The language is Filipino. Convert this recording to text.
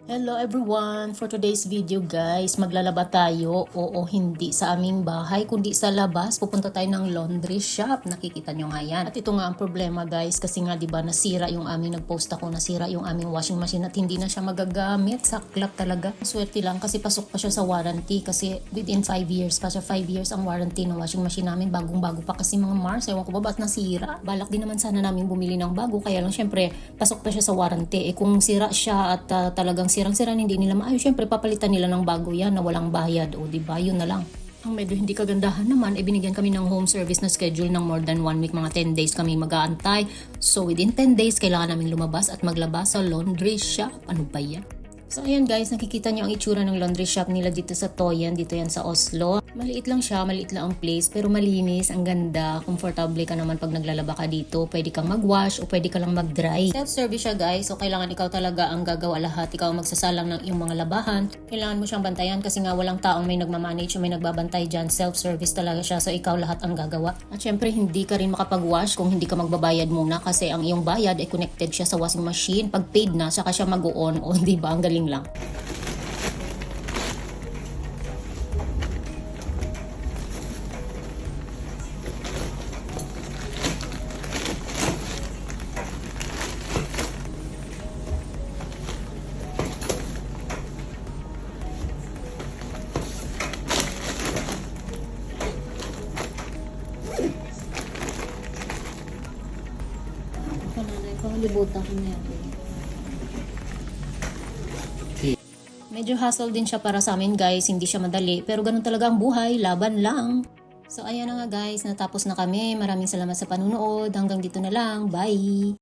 Hello everyone! For today's video guys, maglalaba tayo. Oo, hindi sa aming bahay, kundi sa labas. Pupunta tayo ng laundry shop. Nakikita nyo nga yan. At ito nga ang problema guys, kasi nga diba nasira yung aming, nagpost ako, nasira yung aming washing machine at hindi na siya magagamit. Saklap talaga. Swerte lang kasi pasok pa siya sa warranty kasi within 5 years pa siya. 5 years ang warranty ng washing machine namin. Bagong-bago pa kasi mga Mars. Ewan ko ba ba't nasira? Balak din naman sana namin bumili ng bago. Kaya lang syempre, pasok pa siya sa warranty. Kung sira siya at talagang sirang-sira hindi nila maayos, syempre papalitan nila ng bago yan na walang bayad. O diba, yun na lang. Ang medyo hindi kagandahan naman, binigyan kami ng home service na schedule ng more than 1 week, mga 10 days kami mag-aantay. So within 10 days, kailangan namin lumabas at maglaba sa laundry shop. Ano ba yan? So ayan guys, nakikita niyo ang itsura ng laundry shop nila dito sa Toyan, dito yan sa Oslo. Maliit lang siya, maliit lang ang place, pero malinis, ang ganda, komportable ka naman pag naglalaba ka dito. Pwede kang mag-wash o pwede ka lang mag-dry. Self-service siya guys, so kailangan ikaw talaga ang gagawa lahat. Ikaw ang magsasalang ng iyong mga labahan. Kailangan mo siyang bantayan kasi nga walang taong may nagmamanage o may nagbabantay dyan. Self-service talaga siya, so ikaw lahat ang gagawa. At syempre hindi ka rin makapag-wash kung hindi ka magbabayad muna kasi ang iyong bayad ay connected siya sa washing machine. Pag paid na, saka siya mag-on o diba, ang galing lang. Libutan ko na yan. Medyo hassle din siya para sa amin guys, hindi siya madali, pero ganun talaga ang buhay, laban lang. So ayan na nga guys, natapos na kami. Maraming salamat sa panunood. Hanggang dito na lang. Bye!